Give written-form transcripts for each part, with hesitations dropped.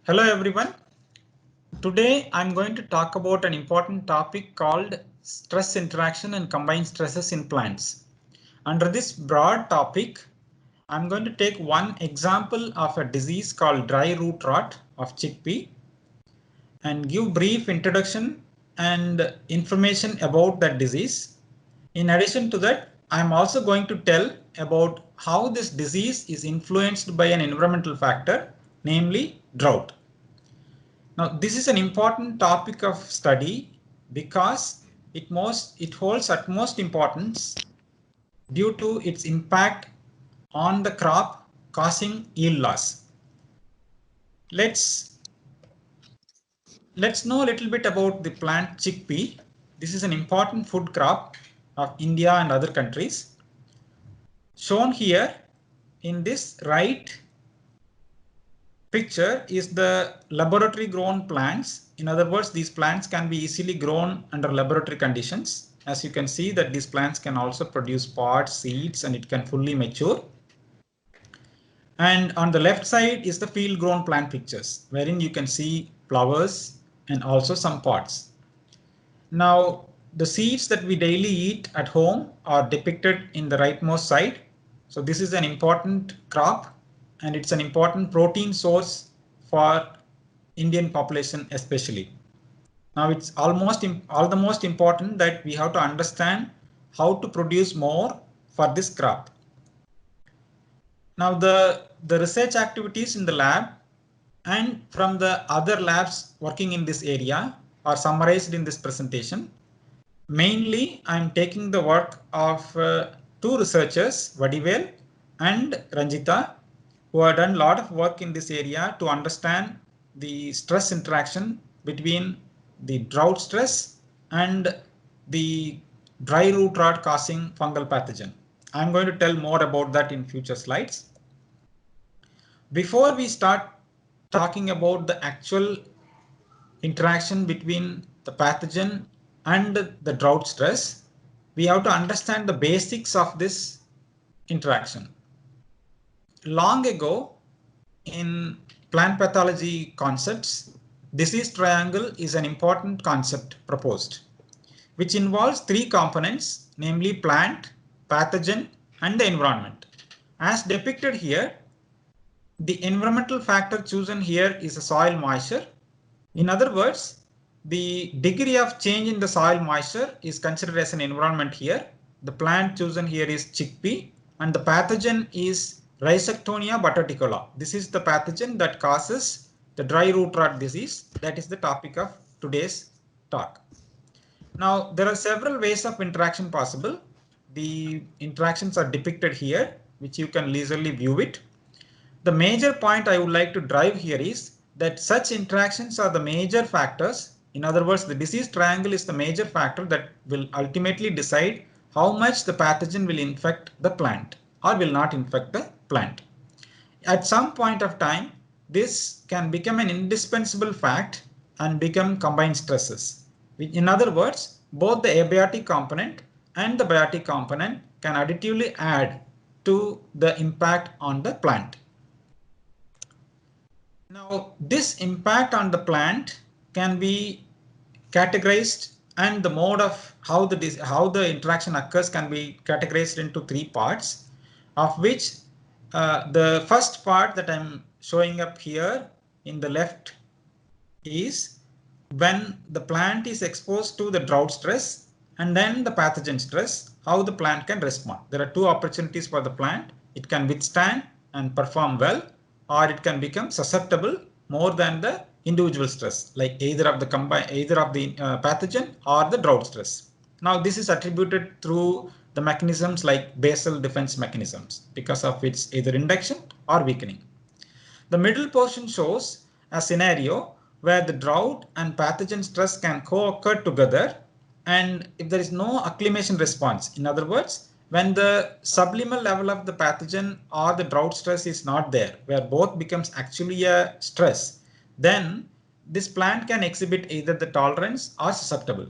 Hello everyone. Today I'm going to talk about an important topic called stress interaction and combined stresses in plants. Under this broad topic, I'm going to take one example of a disease called dry root rot of chickpea and give brief introduction and information about that disease. In addition to that, I'm also going to tell about how this disease is influenced by an environmental factor, namely drought. Now, this is an important topic of study because it holds utmost importance due to its impact on the crop, causing yield loss. Let's know a little bit about the plant chickpea. This is an important food crop of India and other countries. Shown here in this right picture is the laboratory grown plants. In other words, these plants can be easily grown under laboratory conditions. As you can see that these plants can also produce pods, seeds, and it can fully mature. And on the left side is the field grown plant pictures, wherein you can see flowers and also some pods. Now, the seeds that we daily eat at home are depicted in the rightmost side. So this is an important crop and it's an important protein source for Indian population especially. Now it's all the most important that we have to understand how to produce more for this crop. Now the research activities in the lab and from the other labs working in this area are summarized in this presentation. Mainly, I'm taking the work of two researchers, Vadivel and Ranjita, who have done a lot of work in this area to understand the stress interaction between the drought stress and the dry root rot causing fungal pathogen. I'm going to tell more about that in future slides. Before we start talking about the actual interaction between the pathogen and the drought stress, we have to understand the basics of this interaction. Long ago, in plant pathology concepts, disease triangle is an important concept proposed, which involves three components, namely plant, pathogen, and the environment. As depicted here, the environmental factor chosen here is the soil moisture. In other words, the degree of change in the soil moisture is considered as an environment here. The plant chosen here is chickpea and the pathogen is Rhizoctonia bataticola. This is the pathogen that causes the dry root rot disease. That is the topic of today's talk. Now, there are several ways of interaction possible. The interactions are depicted here, which you can leisurely view it. The major point I would like to drive here is that such interactions are the major factors. In other words, the disease triangle is the major factor that will ultimately decide how much the pathogen will infect the plant or will not infect the plant. At some point of time, this can become an indispensable fact and become combined stresses. In other words, both the abiotic component and the biotic component can additively add to the impact on the plant. Now, this impact on the plant can be categorized and the mode of how the interaction occurs can be categorized into three parts, of which the first part that I'm showing up here in the left is when the plant is exposed to the drought stress and then the pathogen stress, how the plant can respond. There are two opportunities for the plant. It can withstand and perform well, or it can become susceptible more than the individual stress, like either of the pathogen or the drought stress. Now, this is attributed through the mechanisms like basal defense mechanisms because of its either induction or weakening. The middle portion shows a scenario where the drought and pathogen stress can co-occur together, and if there is no acclimation response, in other words, when the subliminal level of the pathogen or the drought stress is not there, where both becomes actually a stress, then this plant can exhibit either the tolerance or susceptible.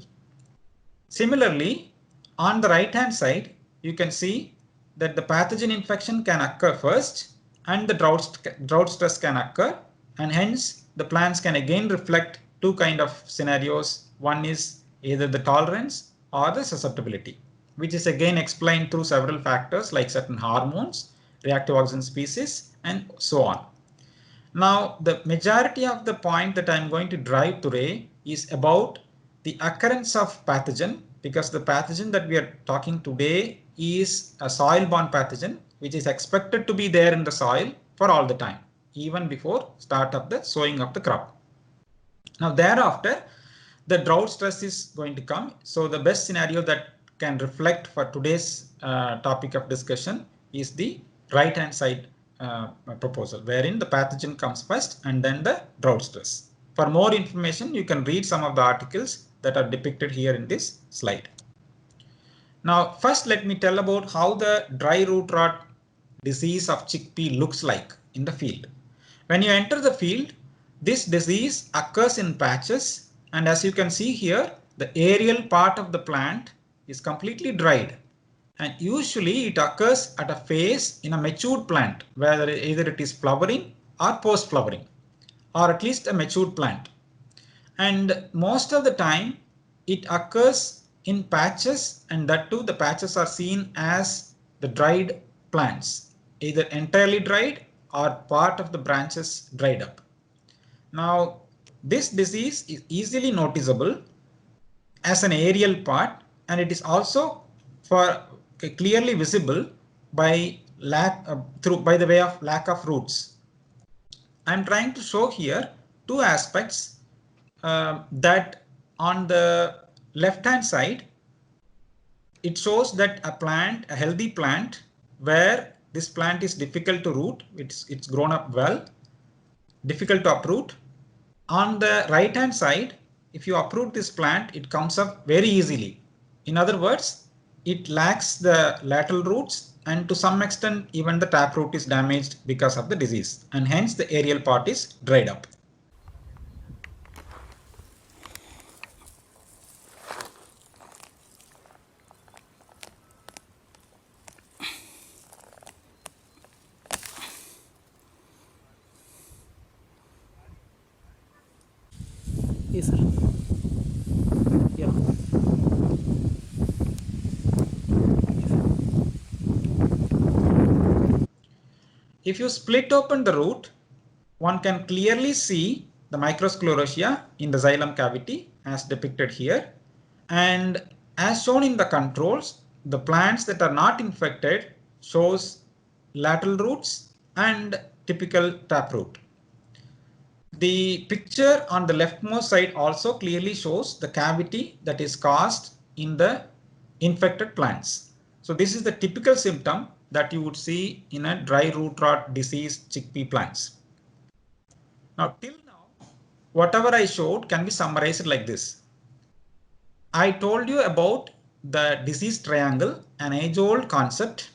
Similarly, on the right hand side, you can see that the pathogen infection can occur first and the drought stress can occur, and hence the plants can again reflect two kind of scenarios. One is either the tolerance or the susceptibility, which is again explained through several factors like certain hormones, reactive oxygen species, and so on. Now, the majority of the point that I'm going to drive today is about the occurrence of pathogen, because the pathogen that we are talking today is a soil-borne pathogen, which is expected to be there in the soil for all the time, even before start of the sowing of the crop. Now, thereafter, the drought stress is going to come. So the best scenario that can reflect for today's topic of discussion is the right hand side proposal, wherein the pathogen comes first and then the drought stress. For more information, you can read some of the articles that are depicted here in this slide. Now, first let me tell about how the dry root rot disease of chickpea looks like in the field. When you enter the field, this disease occurs in patches, and as you can see here, the aerial part of the plant is completely dried, and usually it occurs at a phase in a matured plant, whether either it is flowering or post flowering, or at least a matured plant. And most of the time it occurs in patches, and that too the patches are seen as the dried plants, either entirely dried or part of the branches dried up. Now, this disease is easily noticeable as an aerial part, and it is also clearly visible by by the way of lack of roots. I'm trying to show here two aspects, that on the left hand side, it shows that a healthy plant, where this plant is difficult to root, it's grown up well, difficult to uproot. On the right hand side, if you uproot this plant, it comes up very easily. In other words, it lacks the lateral roots, and to some extent even the taproot is damaged because of the disease, and hence the aerial part is dried up. Yes, sir. Yeah. If you split open the root, one can clearly see the microsclerotia in the xylem cavity as depicted here. And as shown in the controls, the plants that are not infected shows lateral roots and typical taproot. The picture on the leftmost side also clearly shows the cavity that is caused in the infected plants. So this is the typical symptom that you would see in a dry root rot disease chickpea plants. Now, till now, whatever I showed can be summarized like this. I told you about the disease triangle, an age-old concept,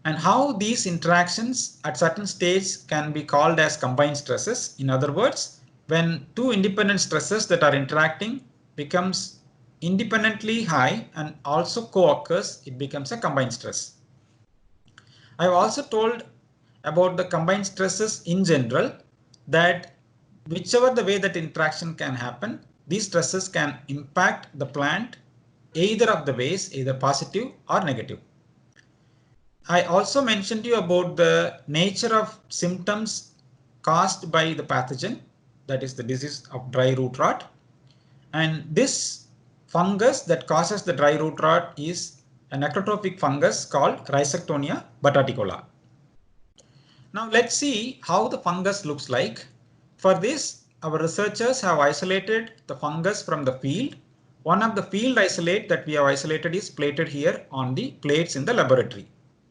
and how these interactions at certain stages can be called as combined stresses. In other words, when two independent stresses that are interacting becomes independently high and also co-occurs, it becomes a combined stress. I have also told about the combined stresses in general, that whichever the way that interaction can happen, these stresses can impact the plant either of the ways, either positive or negative. I also mentioned to you about the nature of symptoms caused by the pathogen, that is the disease of dry root rot. And this fungus that causes the dry root rot is a necrotrophic fungus called Rhizoctonia bataticola. Now let's see how the fungus looks like. For this, our researchers have isolated the fungus from the field. One of the field isolate that we have isolated is plated here on the plates in the laboratory.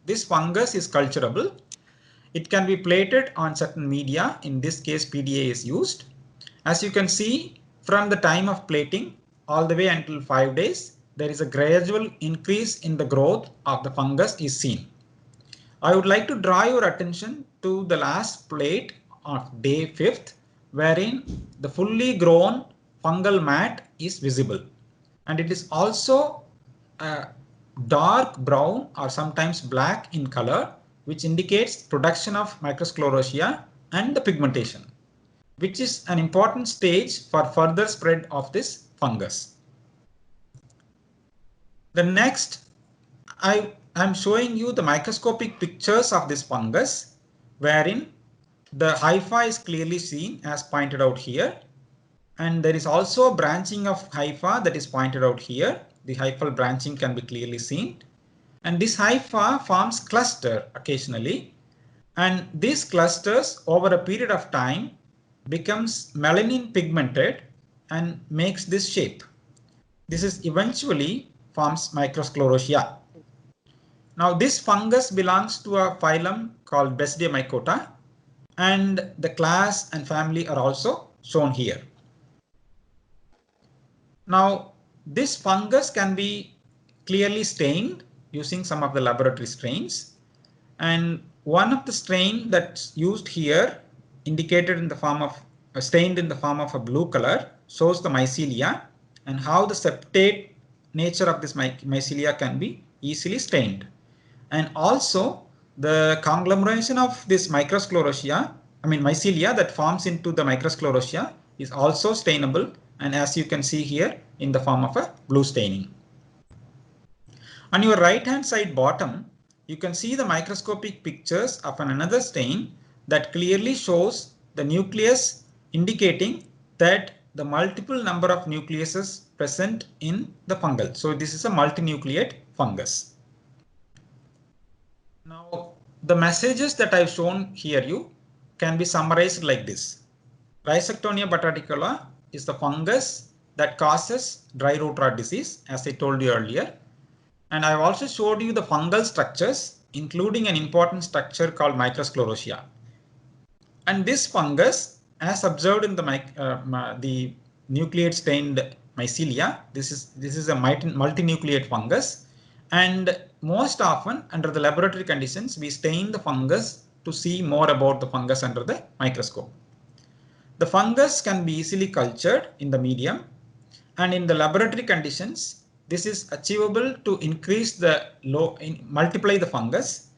This fungus is culturable. It can be plated on certain media. In this case, PDA is used. As you can see, from the time of plating all the way until 5 days, there is a gradual increase in the growth of the fungus is seen. I would like to draw your attention to the last plate of day 5th, wherein the fully grown fungal mat is visible, and it is also dark brown or sometimes black in color, which indicates production of microsclerotia and the pigmentation. which is an important stage for further spread of this fungus. The next, I'm showing you the microscopic pictures of this fungus, wherein the hypha is clearly seen as pointed out here. And there is also a branching of hypha that is pointed out here. The hyphal branching can be clearly seen. And this hypha forms cluster occasionally. And these clusters over a period of time becomes melanin pigmented and makes this shape. This is eventually forms microsclerotia. Now this fungus belongs to a phylum called Basidiomycota, and the class and family are also shown here. Now this fungus can be clearly stained using some of the laboratory strains, and one of the strain that's used here indicated in the form of stained in the form of a blue color shows the mycelia and how the septate nature of this mycelia can be easily stained. And also the conglomeration of this mycelia that forms into the microsclerotia is also stainable, and as you can see here in the form of a blue staining. On your right hand side bottom, you can see the microscopic pictures of another stain that clearly shows the nucleus, indicating that the multiple number of nucleuses present in the fungal. So this is a multinucleate fungus. Now the messages that I've shown here you can be summarized like this. Rhizoctonia bataticola is the fungus that causes dry root rot disease, as I told you earlier. And I've also showed you the fungal structures, including an important structure called microsclerotia. And this fungus, as observed in the nucleate stained mycelia, this is a multinucleate fungus. And most often under the laboratory conditions, we stain the fungus to see more about the fungus under the microscope. The fungus can be easily cultured in the medium, and in the laboratory conditions, this is achievable to increase the multiply the fungus,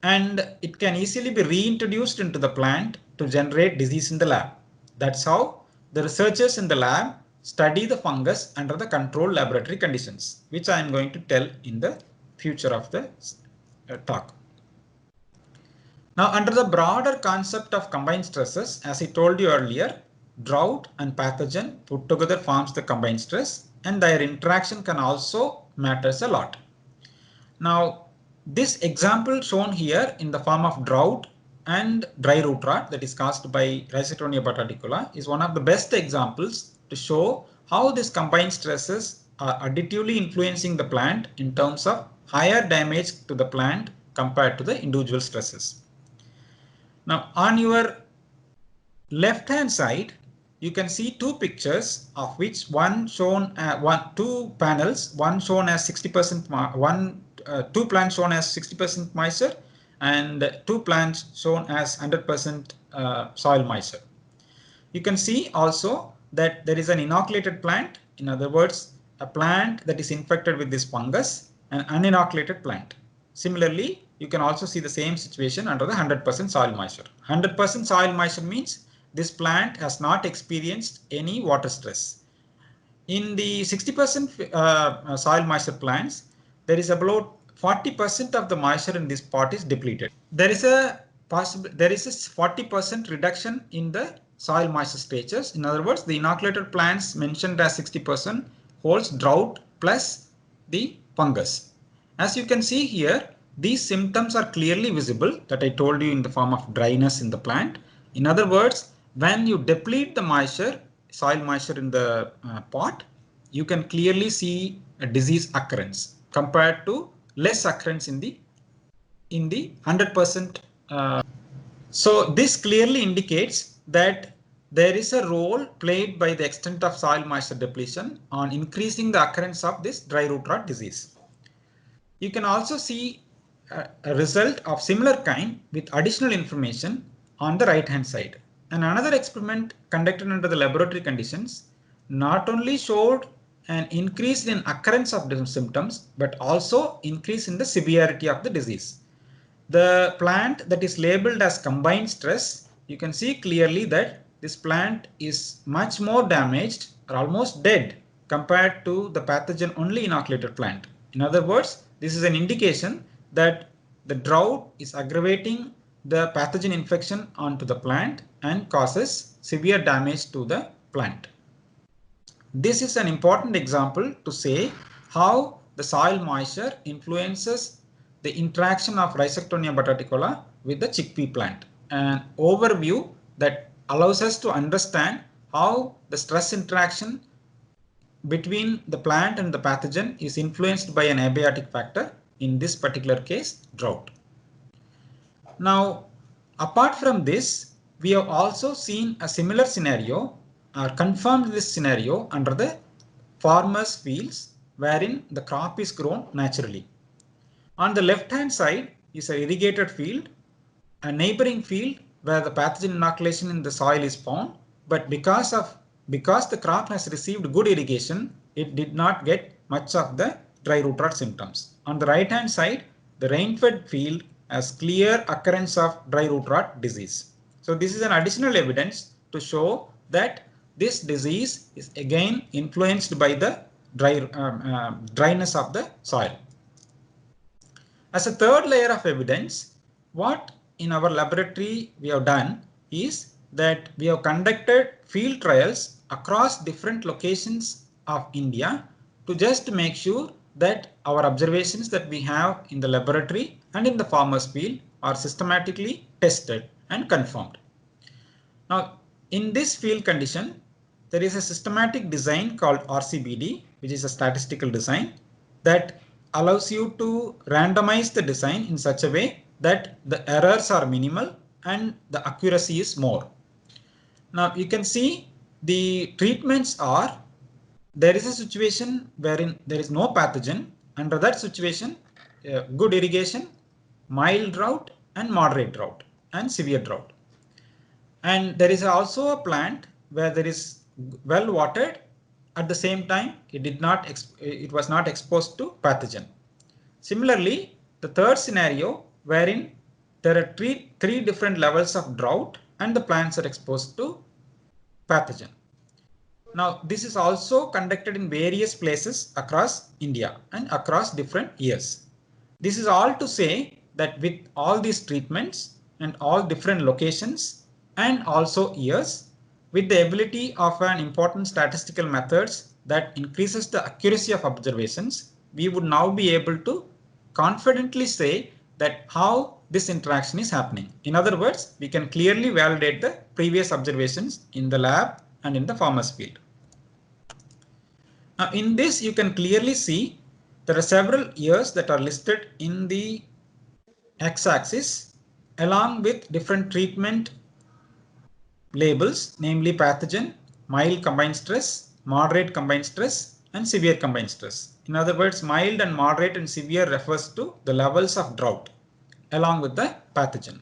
and it can easily be reintroduced into the plant to generate disease in the lab. That's how the researchers in the lab study the fungus under the controlled laboratory conditions, which I am going to tell in the future of the talk. Now, under the broader concept of combined stresses, as I told you earlier, drought and pathogen put together forms the combined stress, and their interaction can also matters a lot. Now, this example shown here in the form of drought and dry root rot that is caused by Rhizoctonia bataticola is one of the best examples to show how these combined stresses are additively influencing the plant in terms of higher damage to the plant compared to the individual stresses. Now, on your left hand side, you can see two pictures, of which one shown two panels, one shown as 60%, two plants shown as 60% moisture, and two plants shown as 100% soil moisture. You can see also that there is an inoculated plant, in other words, a plant that is infected with this fungus, an uninoculated plant. Similarly, you can also see the same situation under the 100% soil moisture. 100% soil moisture means this plant has not experienced any water stress. In the 60% soil moisture plants, there is about 40% of the moisture in this pot is depleted. There is a 40% reduction in the soil moisture stages. In other words, the inoculated plants mentioned as 60% holds drought plus the fungus. As you can see here, these symptoms are clearly visible that I told you in the form of dryness in the plant. In other words, when you deplete the moisture, soil moisture in the pot, you can clearly see a disease occurrence compared to less occurrence in the 100%. So this clearly indicates that there is a role played by the extent of soil moisture depletion on increasing the occurrence of this dry root rot disease. You can also see a result of similar kind with additional information on the right hand side. And another experiment conducted under the laboratory conditions not only showed an increase in occurrence of the symptoms, but also increase in the severity of the disease. The plant that is labeled as combined stress, you can see clearly that this plant is much more damaged or almost dead compared to the pathogen only inoculated plant. In other words, this is an indication that the drought is aggravating the pathogen infection onto the plant and causes severe damage to the plant. This is an important example to say how the soil moisture influences the interaction of Rhizoctonia bataticola with the chickpea plant. An overview that allows us to understand how the stress interaction between the plant and the pathogen is influenced by an abiotic factor, in this particular case, drought. Now, apart from this, we have also seen a similar scenario or confirmed this scenario under the farmers' fields wherein the crop is grown naturally. On the left hand side is an irrigated field, a neighboring field where the pathogen inoculation in the soil is found, but because the crop has received good irrigation, it did not get much of the dry root rot symptoms. On the right hand side, the rain-fed field has clear occurrence of dry root rot disease. So this is an additional evidence to show that this disease is again influenced by the dryness of the soil. As a third layer of evidence, what in our laboratory we have done is that we have conducted field trials across different locations of India to just make sure that our observations that we have in the laboratory and in the farmers' field are systematically tested and confirmed. Now, in this field condition, there is a systematic design called RCBD, which is a statistical design that allows you to randomize the design in such a way that the errors are minimal and the accuracy is more. Now you can see the treatments are, there is a situation wherein there is no pathogen. Under that situation, good irrigation, mild drought and moderate drought and severe drought. And there is also a plant where there is well watered. At the same time, it was not exposed to pathogen. Similarly, the third scenario wherein there are three different levels of drought and the plants are exposed to pathogen. Now, this is also conducted in various places across India and across different years. This is all to say that with all these treatments and all different locations and also years, with the ability of an important statistical methods that increases the accuracy of observations, we would now be able to confidently say that how this interaction is happening. In other words, we can clearly validate the previous observations in the lab and in the farmers' field. Now, in this, you can clearly see there are several years that are listed in the x-axis along with different treatment labels, namely pathogen, mild combined stress, moderate combined stress, and severe combined stress. In other words, mild and moderate and severe refers to the levels of drought along with the pathogen.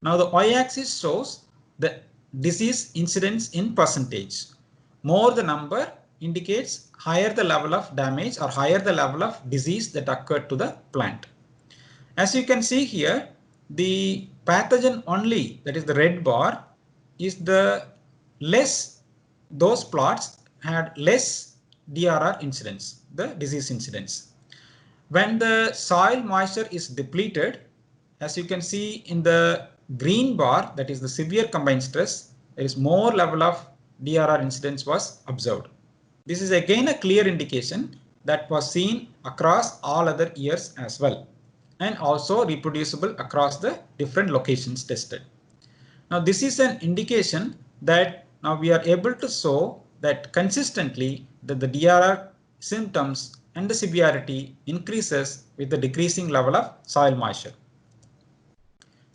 Now the y-axis shows the disease incidence in percentage. More the number indicates higher the level of damage or higher the level of disease that occurred to the plant. As you can see here, the pathogen only, that is the red bar, is the less, those plots had less DRR incidence, the disease incidence. When the soil moisture is depleted, as you can see in the green bar, that is the severe combined stress, there is more level of DRR incidence was observed. This is again a clear indication that was seen across all other years as well, and also reproducible across the different locations tested. Now this is an indication that now we are able to show that consistently that the DRR symptoms and the severity increases with the decreasing level of soil moisture.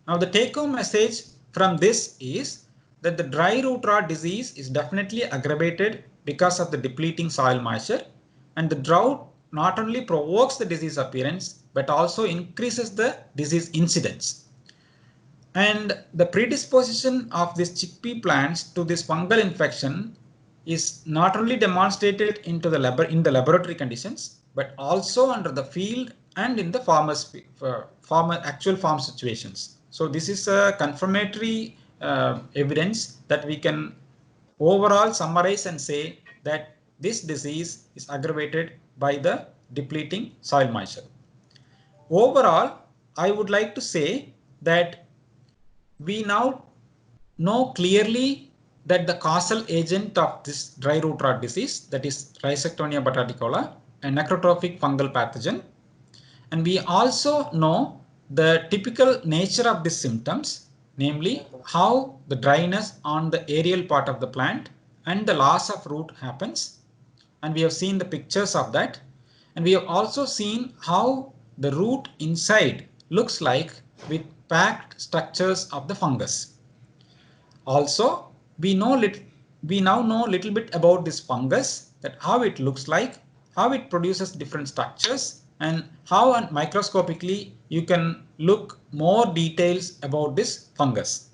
Now the take-home message from this is that the dry root rot disease is definitely aggravated because of the depleting soil moisture, and the drought not only provokes the disease appearance but also increases the disease incidence. And the predisposition of these chickpea plants to this fungal infection is not only demonstrated in the laboratory conditions, but also under the field and in the actual farm situations. So this is a confirmatory evidence that we can overall summarize and say that this disease is aggravated by the depleting soil moisture. Overall, I would like to say that we now know clearly that the causal agent of this dry root rot disease, that is Rhizoctonia bataticola, a necrotrophic fungal pathogen. And we also know the typical nature of these symptoms, namely how the dryness on the aerial part of the plant and the loss of root happens. And we have seen the pictures of that. And we have also seen how the root inside looks like with packed structures of the fungus. Also, we now know a little bit about this fungus, that how it looks like, how it produces different structures, and how microscopically you can look more details about this fungus.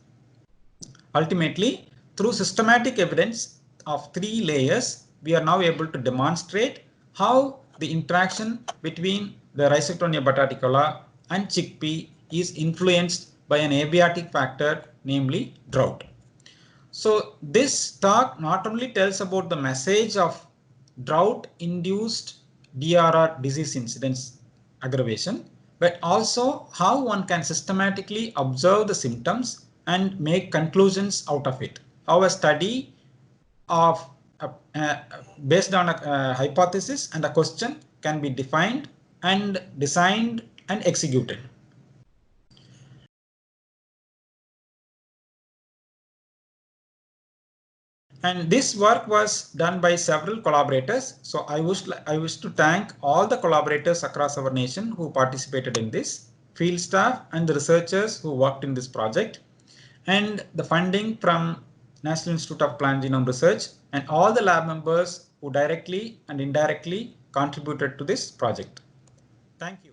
Ultimately, through systematic evidence of 3 layers, we are now able to demonstrate how the interaction between the Rhizoctonia bataticola and chickpea is influenced by an abiotic factor, namely drought. So this talk not only tells about the message of drought-induced DRR disease incidence aggravation, but also how one can systematically observe the symptoms and make conclusions out of it. How a study of based on a hypothesis and a question can be defined and designed and executed. And this work was done by several collaborators. So I wish to thank all the collaborators across our nation who participated in this, field staff and the researchers who worked in this project, and the funding from National Institute of Plant Genome Research, and all the lab members who directly and indirectly contributed to this project. Thank you.